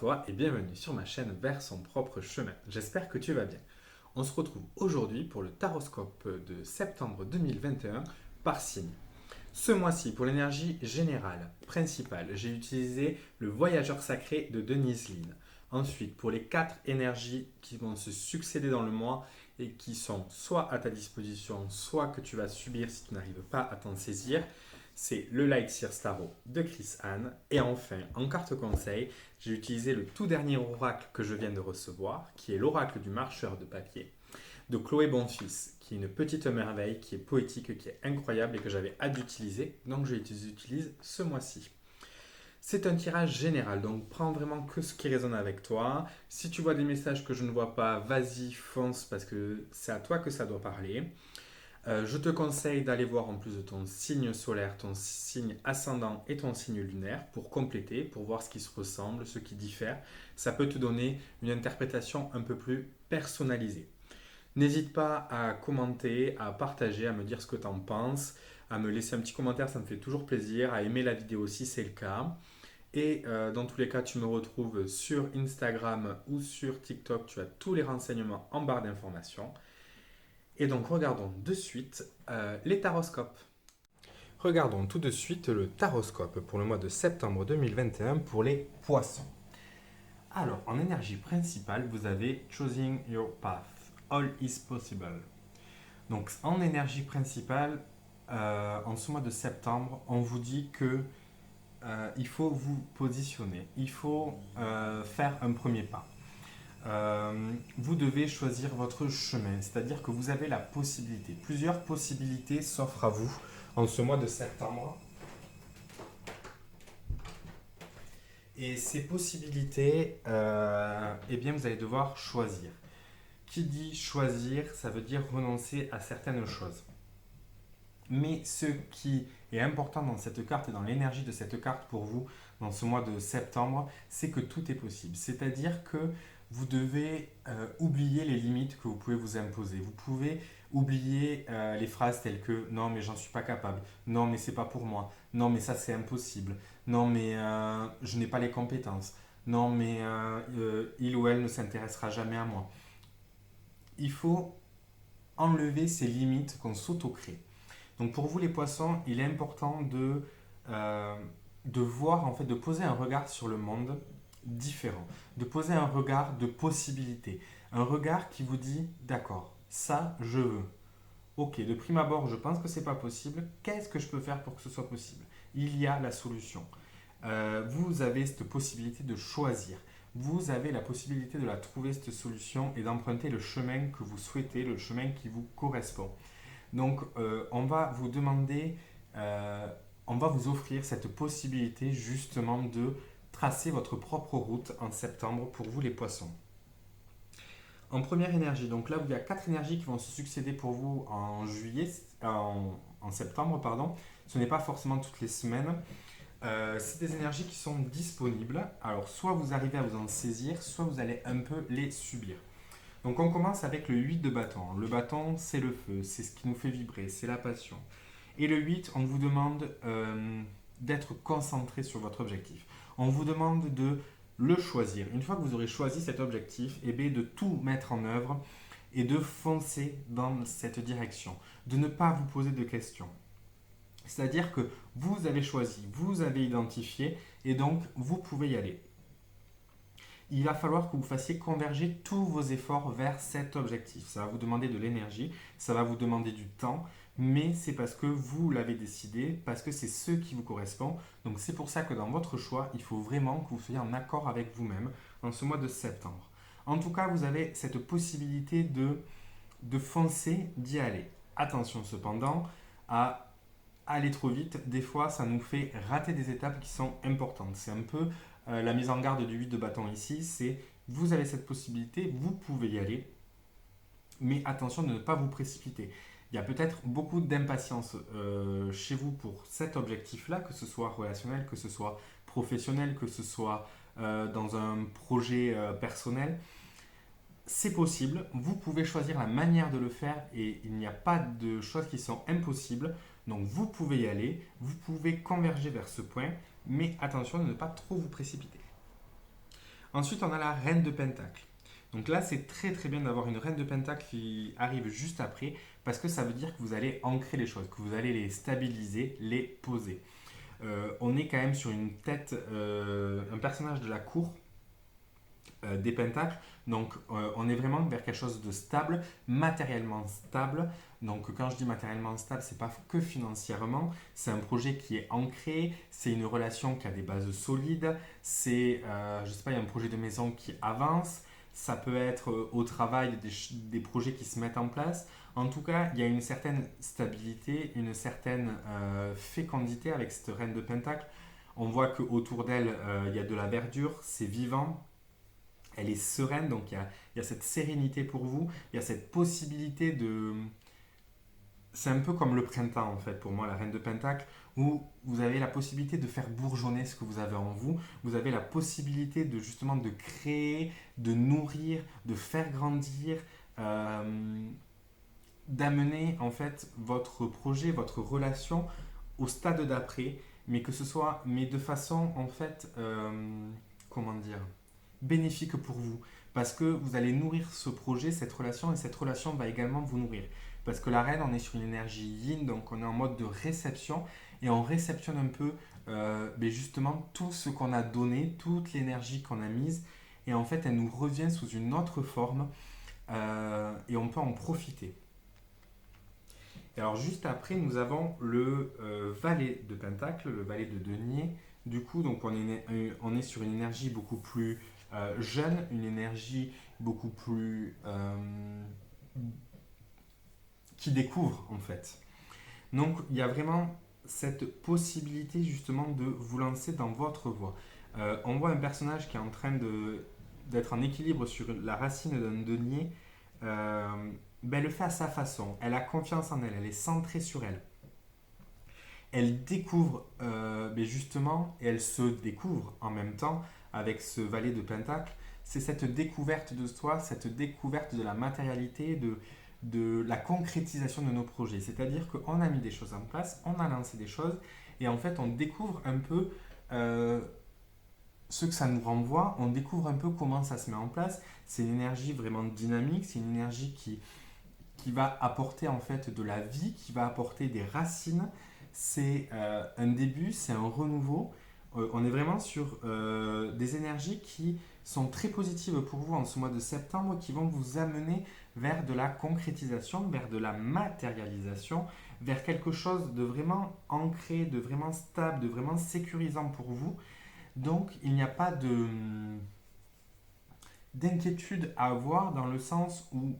toi et bienvenue sur ma chaîne Vers son propre chemin. J'espère que tu vas bien. On se retrouve aujourd'hui pour le taroscope de septembre 2021 par signe. Ce mois-ci, pour l'énergie générale, principale, j'ai utilisé le voyageur sacré de Denise Lynn. Ensuite, pour les 4 énergies qui vont se succéder dans le mois et qui sont soit à ta disposition, soit que tu vas subir si tu n'arrives pas à t'en saisir, c'est le Light Seer Starro de Chris Anne. Et enfin, en carte conseil, j'ai utilisé le tout dernier oracle que je viens de recevoir, qui est l'oracle du marcheur de papier de Chloé Bonfils, qui est une petite merveille, qui est poétique, qui est incroyable et que j'avais hâte d'utiliser, donc je les utilise ce mois-ci. C'est un tirage général, donc prends vraiment que ce qui résonne avec toi. Si tu vois des messages que je ne vois pas, vas-y, fonce, parce que c'est à toi que ça doit parler. Je te conseille d'aller voir en plus de ton signe solaire, ton signe ascendant et ton signe lunaire pour compléter, pour voir ce qui se ressemble, ce qui diffère. Ça peut te donner une interprétation un peu plus personnalisée. N'hésite pas à commenter, à partager, à me dire ce que tu en penses, à me laisser un petit commentaire, ça me fait toujours plaisir, à aimer la vidéo si c'est le cas. Et dans tous les cas, tu me retrouves sur Instagram ou sur TikTok, tu as tous les renseignements en barre d'informations. Et donc regardons de suite les taroscopes. Regardons tout de suite le taroscope pour le mois de septembre 2021 pour les poissons. Alors, en énergie principale, vous avez Choosing Your Path. All is possible. Donc, en énergie principale, en ce mois de septembre, on vous dit que il faut vous positionner, il faut faire un premier pas. Vous devez choisir votre chemin, c'est-à-dire que vous avez la possibilité. Plusieurs possibilités s'offrent à vous en ce mois de septembre. Et ces possibilités, eh bien, vous allez devoir choisir. Qui dit choisir, ça veut dire renoncer à certaines choses. Mais ce qui est important dans cette carte et dans l'énergie de cette carte pour vous dans ce mois de septembre, c'est que tout est possible. C'est-à-dire que vous devez oublier les limites que vous pouvez vous imposer. Vous pouvez oublier les phrases telles que non mais j'en suis pas capable, non mais c'est pas pour moi, non mais ça c'est impossible, non mais je n'ai pas les compétences, non mais il ou elle ne s'intéressera jamais à moi. Il faut enlever ces limites qu'on s'auto-crée. Donc pour vous les poissons, il est important de voir, en fait, de poser un regard sur le monde différent, de poser un regard de possibilité, un regard qui vous dit, d'accord, ça je veux. Ok, de prime abord, je pense que c'est pas possible. Qu'est-ce que je peux faire pour que ce soit possible? Il y a la solution. Vous avez cette possibilité de choisir. Vous avez la possibilité de la trouver, cette solution, et d'emprunter le chemin que vous souhaitez, le chemin qui vous correspond. Donc, on va vous demander, on va vous offrir cette possibilité justement de tracer votre propre route en septembre pour vous les poissons. En première énergie, donc là, il y a 4 énergies qui vont se succéder pour vous en juillet, en septembre, pardon. Ce n'est pas forcément toutes les semaines. C'est des énergies qui sont disponibles. Alors, soit vous arrivez à vous en saisir, soit vous allez un peu les subir. Donc on commence avec le 8 de bâton. Le bâton, c'est le feu, c'est ce qui nous fait vibrer, c'est la passion. Et le 8, on vous demande d'être concentré sur votre objectif. On vous demande de le choisir. Une fois que vous aurez choisi cet objectif, eh bien, de tout mettre en œuvre et de foncer dans cette direction. De ne pas vous poser de questions. C'est-à-dire que vous avez choisi, vous avez identifié et donc vous pouvez y aller. Il va falloir que vous fassiez converger tous vos efforts vers cet objectif. Ça va vous demander de l'énergie, ça va vous demander du temps, mais c'est parce que vous l'avez décidé, parce que c'est ce qui vous correspond. Donc c'est pour ça que dans votre choix, il faut vraiment que vous soyez en accord avec vous-même dans ce mois de septembre. En tout cas, vous avez cette possibilité de foncer, d'y aller. Attention cependant à aller trop vite. Des fois, ça nous fait rater des étapes qui sont importantes. C'est un peu la mise en garde du 8 de bâton ici, c'est vous avez cette possibilité, vous pouvez y aller, mais attention de ne pas vous précipiter. Il y a peut-être beaucoup d'impatience chez vous pour cet objectif-là, que ce soit relationnel, que ce soit professionnel, que ce soit dans un projet personnel. C'est possible, vous pouvez choisir la manière de le faire et il n'y a pas de choses qui sont impossibles. Donc vous pouvez y aller, vous pouvez converger vers ce point, mais attention de ne pas trop vous précipiter. Ensuite, on a la reine de pentacle. Donc là, c'est très très bien d'avoir une reine de pentacle qui arrive juste après, parce que ça veut dire que vous allez ancrer les choses, que vous allez les stabiliser, les poser. On est quand même sur une tête, un personnage de la cour des pentacles. Donc, on est vraiment vers quelque chose de stable, matériellement stable. Donc, quand je dis matériellement stable, c'est pas que financièrement. C'est un projet qui est ancré. C'est une relation qui a des bases solides. C'est, je sais pas, il y a un projet de maison qui avance. Ça peut être au travail des projets qui se mettent en place. En tout cas, il y a une certaine stabilité, une certaine fécondité avec cette reine de pentacle. On voit qu'autour d'elle, il y a de la verdure, c'est vivant, elle est sereine, donc il y a cette sérénité pour vous, il y a cette possibilité de... C'est un peu comme le printemps en fait pour moi, la reine de Pentacle, où vous avez la possibilité de faire bourgeonner ce que vous avez en vous, vous avez la possibilité de justement de créer, de nourrir, de faire grandir, euh, d'amener en fait votre projet, votre relation au stade d'après, mais que ce soit, mais de façon en fait, comment dire, bénéfique pour vous. Parce que vous allez nourrir ce projet, cette relation, et cette relation va également vous nourrir. Parce que la reine, on est sur une énergie yin, donc on est en mode de réception, et on réceptionne un peu mais justement tout ce qu'on a donné, toute l'énergie qu'on a mise, et en fait elle nous revient sous une autre forme, et on peut en profiter. Et alors juste après, nous avons le valet de Pentacle, le valet de denier. Du coup, donc on est sur une énergie beaucoup plus jeune, une énergie beaucoup plus qui découvre en fait. Donc il y a vraiment cette possibilité justement de vous lancer dans votre voie. On voit un personnage qui est en train d'être en équilibre sur la racine d'un denier. Euh, ben, elle le fait à sa façon. Elle a confiance en elle, elle est centrée sur elle. Elle découvre ben justement, et elle se découvre en même temps avec ce valet de Pentacle. C'est cette découverte de soi, cette découverte de la matérialité, de la concrétisation de nos projets. C'est-à-dire qu'on a mis des choses en place, on a lancé des choses, et en fait on découvre un peu euh, ce que ça nous renvoie, on découvre un peu comment ça se met en place. C'est une énergie vraiment dynamique, c'est une énergie qui va apporter en fait de la vie, qui va apporter des racines. C'est un début, c'est un renouveau. On est vraiment sur des énergies qui sont très positives pour vous en ce mois de septembre, qui vont vous amener vers de la concrétisation, vers de la matérialisation, vers quelque chose de vraiment ancré, de vraiment stable, de vraiment sécurisant pour vous. Donc il n'y a pas d'inquiétude à avoir dans le sens où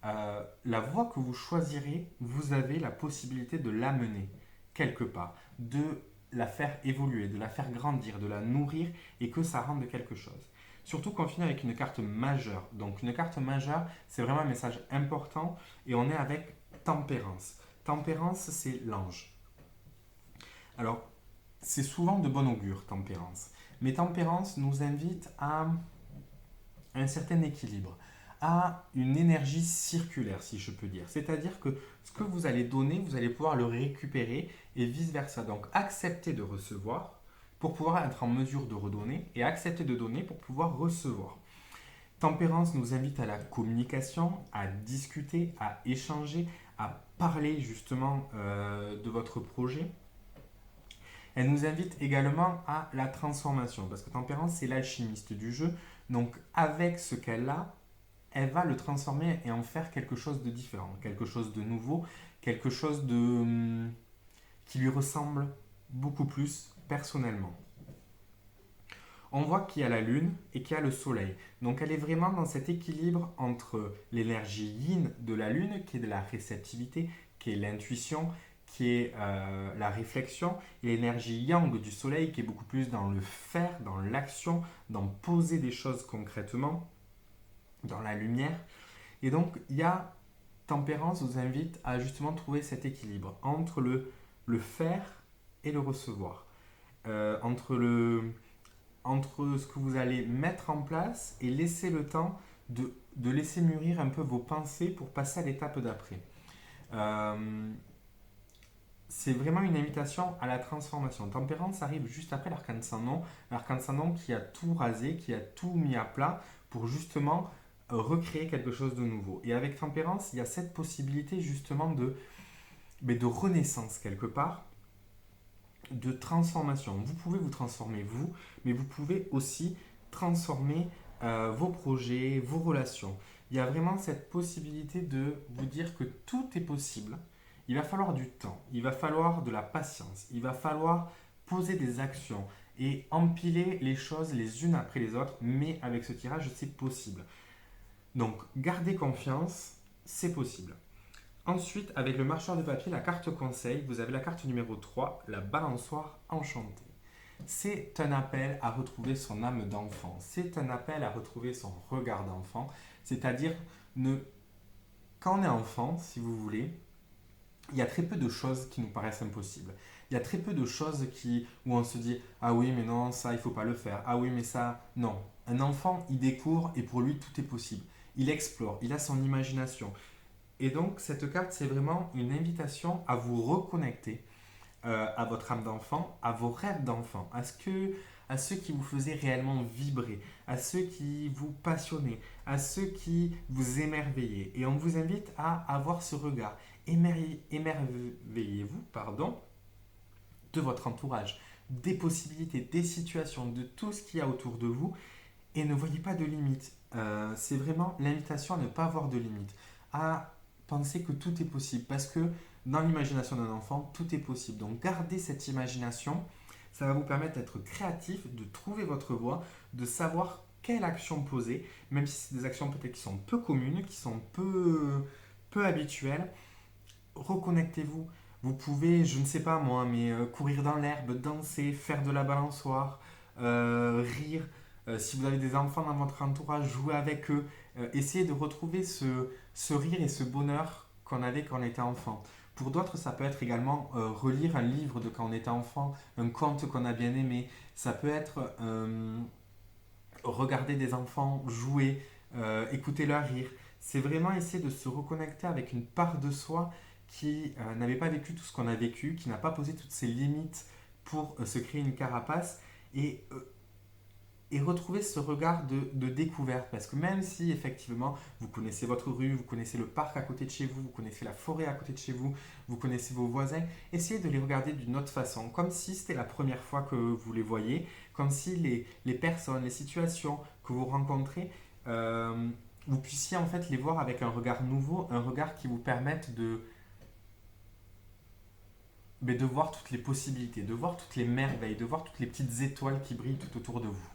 la voie que vous choisirez, vous avez la possibilité de l'amener quelque part, de la faire évoluer, de la faire grandir, de la nourrir et que ça rende quelque chose. Surtout qu'on finit avec une carte majeure. Donc une carte majeure, c'est vraiment un message important et on est avec tempérance. Tempérance, c'est l'ange. Alors, c'est souvent de bon augure, tempérance. Mais tempérance nous invite à un certain équilibre, à une énergie circulaire, si je peux dire. C'est-à-dire que ce que vous allez donner, vous allez pouvoir le récupérer et vice-versa. Donc accepter de recevoir pour pouvoir être en mesure de redonner et accepter de donner pour pouvoir recevoir. Tempérance nous invite à la communication, à discuter, à échanger, à parler justement de votre projet. Elle nous invite également à la transformation, parce que Tempérance, c'est l'alchimiste du jeu. Donc avec ce qu'elle a, elle va le transformer et en faire quelque chose de différent, quelque chose de nouveau, quelque chose qui lui ressemble beaucoup plus personnellement. On voit qu'il y a la lune et qu'il y a le soleil. Donc elle est vraiment dans cet équilibre entre l'énergie yin de la lune, qui est de la réceptivité, qui est l'intuition, qui est la réflexion, et l'énergie yang du soleil, qui est beaucoup plus dans le faire, dans l'action, dans poser des choses concrètement, dans la lumière. Et donc, il y a Tempérance vous invite à justement trouver cet équilibre entre le faire et le recevoir. Entre ce que vous allez mettre en place et laisser le temps de laisser mûrir un peu vos pensées pour passer à l'étape d'après. Euh, c'est vraiment une invitation à la transformation. Tempérance arrive juste après l'arcane-sans-nom. L'arcane-sans-nom qui a tout rasé, qui a tout mis à plat pour justement recréer quelque chose de nouveau. Et avec tempérance, il y a cette possibilité justement de renaissance quelque part, de transformation. Vous pouvez vous transformer vous, mais vous pouvez aussi transformer vos projets, vos relations. Il y a vraiment cette possibilité de vous dire que tout est possible. Il va falloir du temps, il va falloir de la patience, il va falloir poser des actions et empiler les choses les unes après les autres, mais avec ce tirage, c'est possible. Donc, gardez confiance, c'est possible. Ensuite, avec le marcheur de papier, la carte conseil, vous avez la carte numéro 3, la balançoire enchantée. C'est un appel à retrouver son âme d'enfant. C'est un appel à retrouver son regard d'enfant. C'est-à-dire, quand on est enfant, si vous voulez, il y a très peu de choses qui nous paraissent impossibles. Il y a très peu de choses où on se dit ah oui, mais non, ça, il ne faut pas le faire. Ah oui, mais ça, non. Un enfant, il découvre et pour lui, tout est possible. Il explore, il a son imagination. Et donc, cette carte, c'est vraiment une invitation à vous reconnecter à votre âme d'enfant, à vos rêves d'enfant, à ceux qui vous faisaient réellement vibrer, à ceux qui vous passionnaient, à ceux qui vous émerveillaient. Et on vous invite à avoir ce regard. Émerveillez-vous, pardon, de votre entourage, des possibilités, des situations, de tout ce qu'il y a autour de vous et ne voyez pas de limites. C'est vraiment l'invitation à ne pas avoir de limites, à penser que tout est possible parce que dans l'imagination d'un enfant, tout est possible. Donc gardez cette imagination, ça va vous permettre d'être créatif, de trouver votre voie, de savoir quelle action poser, même si c'est des actions peut-être qui sont peu communes, qui sont peu habituelles. Reconnectez-vous. Vous pouvez, je ne sais pas moi, mais courir dans l'herbe, danser, faire de la balançoire, rire. Si vous avez des enfants dans votre entourage, jouer avec eux. Essayez de retrouver ce rire et ce bonheur qu'on avait quand on était enfant. Pour d'autres, ça peut être également relire un livre de quand on était enfant, un conte qu'on a bien aimé. Ça peut être regarder des enfants jouer, écouter leur rire. C'est vraiment essayer de se reconnecter avec une part de soi qui n'avait pas vécu tout ce qu'on a vécu, qui n'a pas posé toutes ses limites pour se créer une carapace et, euh, et retrouver ce regard de découverte. Parce que même si effectivement vous connaissez votre rue, vous connaissez le parc à côté de chez vous, vous connaissez la forêt à côté de chez vous, vous connaissez vos voisins, essayez de les regarder d'une autre façon, comme si c'était la première fois que vous les voyez, comme si les personnes, les situations que vous rencontrez, vous puissiez en fait les voir avec un regard nouveau, un regard qui vous permette de voir toutes les possibilités, de voir toutes les merveilles, de voir toutes les petites étoiles qui brillent tout autour de vous.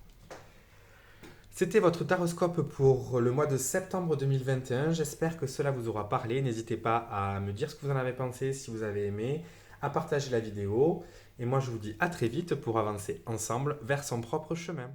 C'était votre taroscope pour le mois de septembre 2021. J'espère que cela vous aura parlé. N'hésitez pas à me dire ce que vous en avez pensé, si vous avez aimé, à partager la vidéo. Et moi, je vous dis à très vite pour avancer ensemble vers son propre chemin.